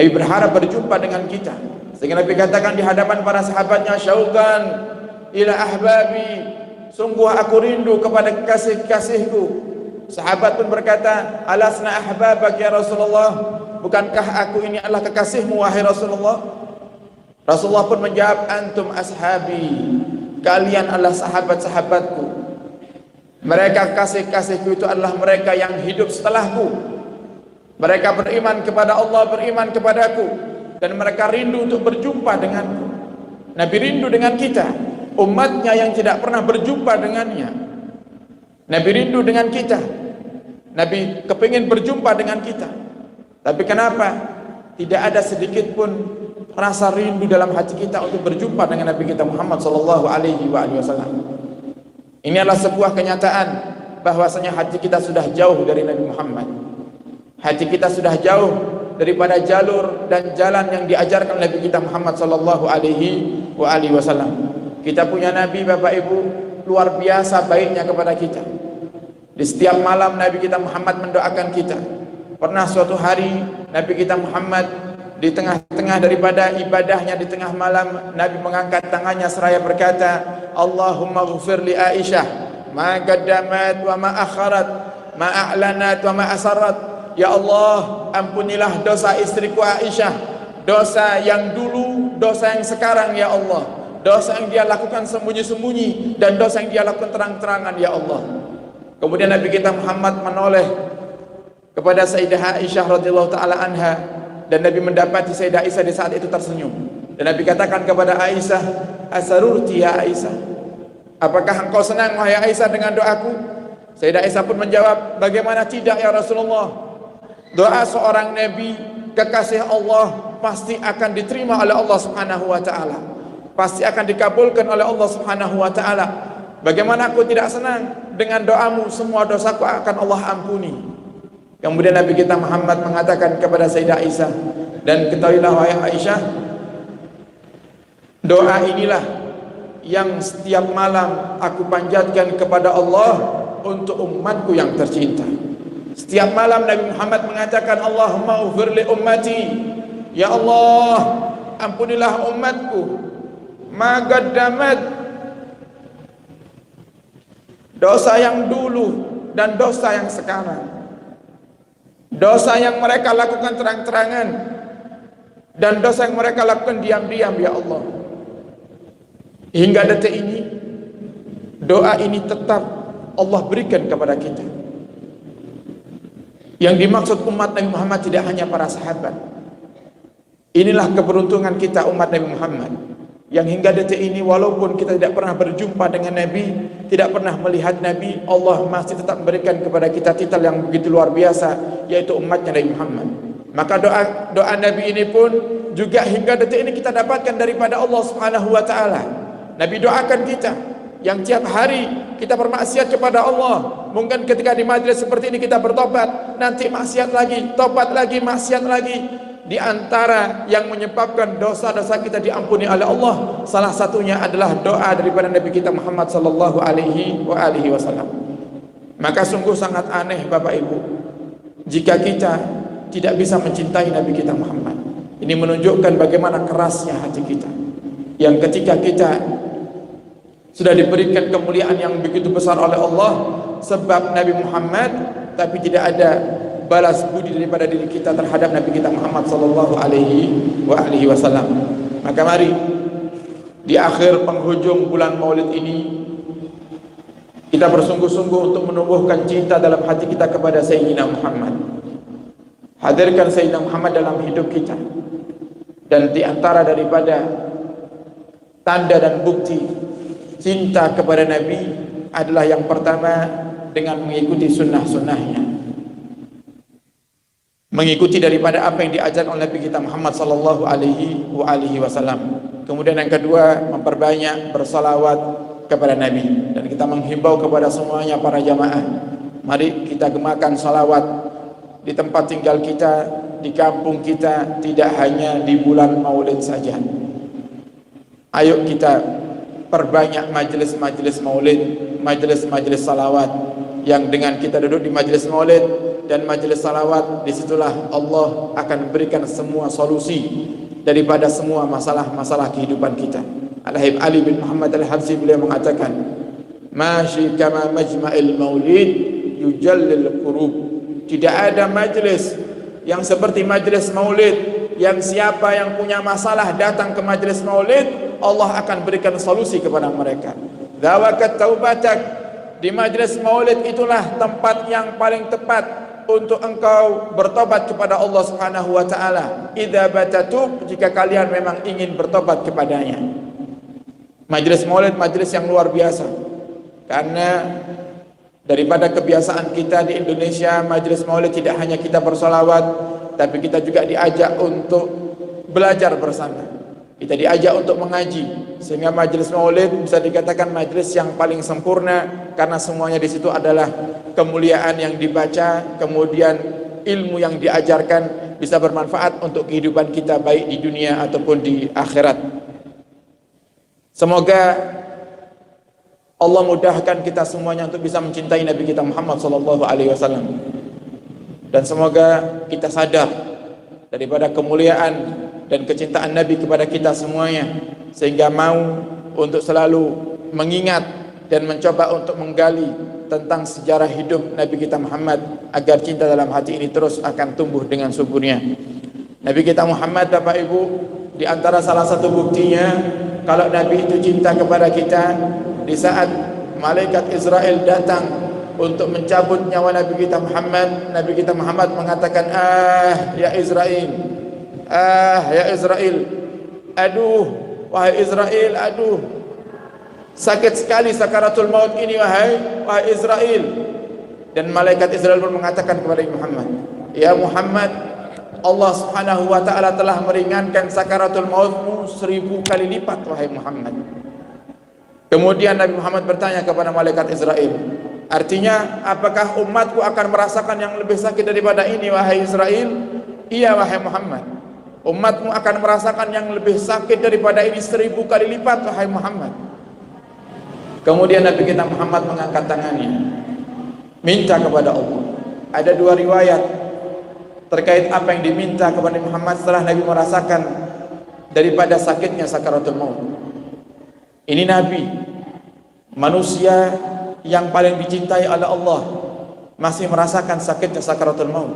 Nabi berharap berjumpa dengan kita, sehingga Nabi katakan di hadapan para sahabatnya, syauqan ila ahbabi, sungguh aku rindu kepada kekasih-kekasihku. Sahabat pun berkata, alasna ahbabak ya Rasulullah, bukankah aku ini adalah kekasihmu wahai Rasulullah? Rasulullah pun menjawab, antum ashabi, kalian adalah sahabat-sahabatku. Mereka kekasih-kekasihku itu adalah mereka yang hidup setelahku. Mereka beriman kepada Allah, beriman kepadaku, dan mereka rindu untuk berjumpa denganku. Nabi rindu dengan kita, umatnya yang tidak pernah berjumpa dengannya. Nabi rindu dengan kita, Nabi kepingin berjumpa dengan kita. Tapi kenapa tidak ada sedikit pun rasa rindu dalam hati kita untuk berjumpa dengan Nabi kita Muhammad sallallahu alaihi wasallam? Ini adalah sebuah kenyataan bahwasanya hati kita sudah jauh dari Nabi Muhammad. Hati kita sudah jauh daripada jalur dan jalan yang diajarkan Nabi kita Muhammad sallallahu alaihi wasallam. Kita punya Nabi, Bapak Ibu, luar biasa baiknya kepada kita. Di setiap malam Nabi kita Muhammad mendoakan kita. Pernah suatu hari Nabi kita Muhammad di tengah-tengah daripada ibadahnya di tengah malam, Nabi mengangkat tangannya seraya berkata, Allahumma ghfir li Aisyah ma qaddamat wa ma akharat, ma a'lanat wa ma asarrat. Ya Allah, ampunilah dosa istriku Aisyah, dosa yang dulu, dosa yang sekarang ya Allah, dosa yang dia lakukan sembunyi-sembunyi dan dosa yang dia lakukan terang-terangan ya Allah. Kemudian Nabi kita Muhammad menoleh kepada Sayyidah Aisyah radhiyallahu taala anha, dan Nabi mendapati Sayyidah Aisyah di saat itu tersenyum, dan Nabi katakan kepada Aisyah, asarurti ya Aisyah, apakah engkau senang wahai Aisyah dengan doaku? Sayyidah Aisyah pun menjawab, bagaimana tidak ya Rasulullah, doa seorang Nabi kekasih Allah pasti akan diterima oleh Allah Subhanahu wa taala, pasti akan dikabulkan oleh Allah Subhanahu wa taala. Bagaimana aku tidak senang dengan doamu, semua dosaku akan Allah ampuni. Kemudian Nabi kita Muhammad mengatakan kepada Sayyidah Aisyah, dan ketahuilah wahai Aisyah, doa inilah yang setiap malam aku panjatkan kepada Allah untuk umatku yang tercinta. Setiap malam Nabi Muhammad mengatakan, Allahumma ufir li ummati, ya Allah, ampunilah umatku, ma qaddamat, dosa yang dulu dan dosa yang sekarang, dosa yang mereka lakukan terang-terangan dan dosa yang mereka lakukan diam-diam ya Allah. Hingga detik ini doa ini tetap Allah berikan kepada kita. Yang dimaksud umat Nabi Muhammad tidak hanya para sahabat. Inilah keberuntungan kita umat Nabi Muhammad, yang hingga detik ini walaupun kita tidak pernah berjumpa dengan Nabi, tidak pernah melihat Nabi, Allah masih tetap memberikan kepada kita titel yang begitu luar biasa, yaitu umatnya Nabi Muhammad. Maka doa Nabi ini pun juga hingga detik ini kita dapatkan daripada Allah Subhanahu wa taala. Nabi doakan kita yang tiap hari kita bermaksiat kepada Allah. Mungkin ketika di majlis seperti ini kita bertobat, nanti maksiat lagi, tobat lagi, maksiat lagi. Di antara yang menyebabkan dosa-dosa kita diampuni oleh Allah, salah satunya adalah doa daripada Nabi kita Muhammad sallallahu alaihi wasallam. Maka sungguh sangat aneh Bapak Ibu jika kita tidak bisa mencintai Nabi kita Muhammad. Ini menunjukkan bagaimana kerasnya hati kita, yang ketika kita sudah diberikan kemuliaan yang begitu besar oleh Allah sebab Nabi Muhammad, tapi tidak ada balas budi daripada diri kita terhadap Nabi kita Muhammad sallallahu alaihi wasallam. Maka mari di akhir penghujung bulan Maulid ini kita bersungguh-sungguh untuk menumbuhkan cinta dalam hati kita kepada Sayyidina Muhammad. Hadirkan Sayyidina Muhammad dalam hidup kita. Dan di antara daripada tanda dan bukti cinta kepada Nabi adalah yang pertama dengan mengikuti sunnah-sunnahnya, mengikuti daripada apa yang diajarkan oleh Nabi kita Muhammad sallallahu alaihi wasallam. Kemudian yang kedua, memperbanyak bersalawat kepada Nabi. Dan kita menghimbau kepada semuanya para jamaah, mari kita gemakan salawat di tempat tinggal kita, di kampung kita, tidak hanya di bulan Maulid saja. Ayo kita perbanyak majelis-majelis Maulid, majelis-majelis salawat, yang dengan kita duduk di majelis Maulid dan majelis salawat, disitulah Allah akan berikan semua solusi daripada semua masalah-masalah kehidupan kita. Al-Habib Ali bin Muhammad Al-Habsyi beliau mengatakan, "Masyi kama majma'il maulid yujallil qurub." Tidak ada majelis yang seperti majelis maulid, yang siapa yang punya masalah datang ke majelis maulid, Allah akan berikan solusi kepada mereka. Dawakat taubatak, di majelis maulid itulah tempat yang paling tepat untuk engkau bertobat kepada Allah Subhanahu wa taala. Idza batatub, jika kalian memang ingin bertobat kepadanya. Majelis maulid majelis yang luar biasa. Karena daripada kebiasaan kita di Indonesia, majelis maulid tidak hanya kita bersolawat, tapi kita juga diajak untuk belajar bersama. Kita diajak untuk mengaji, sehingga majelis maulid bisa dikatakan majelis yang paling sempurna, karena semuanya di situ adalah kemuliaan yang dibaca, kemudian ilmu yang diajarkan bisa bermanfaat untuk kehidupan kita baik di dunia ataupun di akhirat. Semoga Allah mudahkan kita semuanya untuk bisa mencintai Nabi kita Muhammad SAW, dan semoga kita sadar daripada kemuliaan dan kecintaan Nabi kepada kita semuanya, sehingga mau untuk selalu mengingat dan mencoba untuk menggali tentang sejarah hidup Nabi kita Muhammad, agar cinta dalam hati ini terus akan tumbuh dengan suburnya. Nabi kita Muhammad, Bapak Ibu, di antara salah satu buktinya kalau Nabi itu cinta kepada kita, di saat malaikat Israel datang untuk mencabut nyawa Nabi kita Muhammad mengatakan, ya Israel, ya Israel, aduh, wahai Israel, aduh, sakit sekali sakaratul maut ini, wahai Israel. Dan malaikat Israel pun mengatakan kepada Muhammad, ya Muhammad, Allah Subhanahu wa taala telah meringankan sakaratul mautmu 1000 kali lipat, wahai Muhammad. Kemudian Nabi Muhammad bertanya kepada malaikat Israel, artinya apakah umatku akan merasakan yang lebih sakit daripada ini, wahai Israel? Iya, wahai Muhammad, umatmu akan merasakan yang lebih sakit daripada ini 1000 kali lipat, wahai Muhammad. Kemudian Nabi kita Muhammad mengangkat tangannya, minta kepada Allah. Ada dua riwayat terkait apa yang diminta kepada Muhammad setelah Nabi merasakan daripada sakitnya sakaratul maut. Ini Nabi, manusia yang paling dicintai oleh Allah, masih merasakan sakitnya sakaratul maut.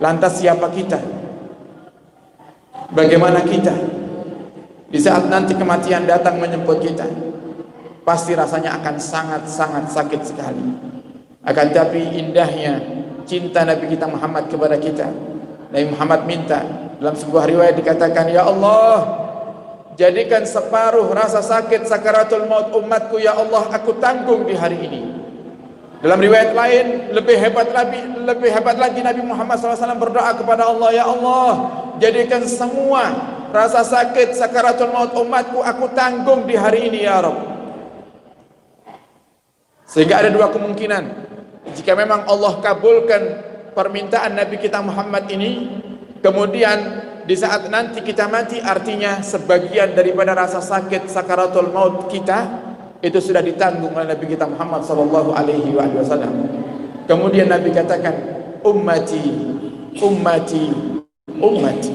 Lantas siapa kita? Bagaimana kita di saat nanti kematian datang menjemput kita? Pasti rasanya akan sangat-sangat sakit sekali. Akan tapi indahnya cinta Nabi kita Muhammad kepada kita. Nabi Muhammad minta, dalam sebuah riwayat dikatakan, ya Allah, jadikan separuh rasa sakit sakaratul maut umatku, ya Allah, aku tanggung di hari ini. Dalam riwayat lain lebih hebat lagi Nabi Muhammad SAW berdoa kepada Allah, ya Allah, jadikan semua rasa sakit sakaratul maut umatku aku tanggung di hari ini, ya Rabb. Sehingga ada dua kemungkinan. Jika memang Allah kabulkan permintaan Nabi kita Muhammad ini, kemudian di saat nanti kita mati, artinya sebagian daripada rasa sakit sakaratul maut kita itu sudah ditanggung oleh Nabi kita Muhammad sallallahu alaihi wasallam. Kemudian Nabi katakan, ummati, ummati, ummati.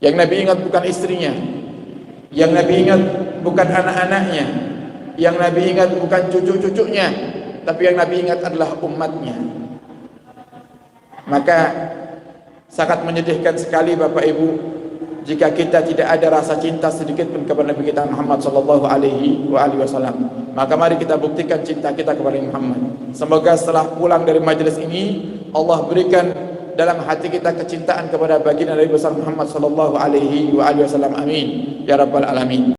Yang Nabi ingat bukan istrinya, yang Nabi ingat bukan anak-anaknya, yang Nabi ingat bukan cucu-cucunya, tapi yang Nabi ingat adalah umatnya. Maka sangat menyedihkan sekali Bapak Ibu, jika kita tidak ada rasa cinta sedikit pun kepada Nabi kita Muhammad sallallahu alaihi wasallam. Maka mari kita buktikan cinta kita kepada Muhammad. Semoga setelah pulang dari majelis ini, Allah berikan dalam hati kita kecintaan kepada baginda Nabi besar Muhammad sallallahu alaihi wasallam. Amin ya rabbal alamin.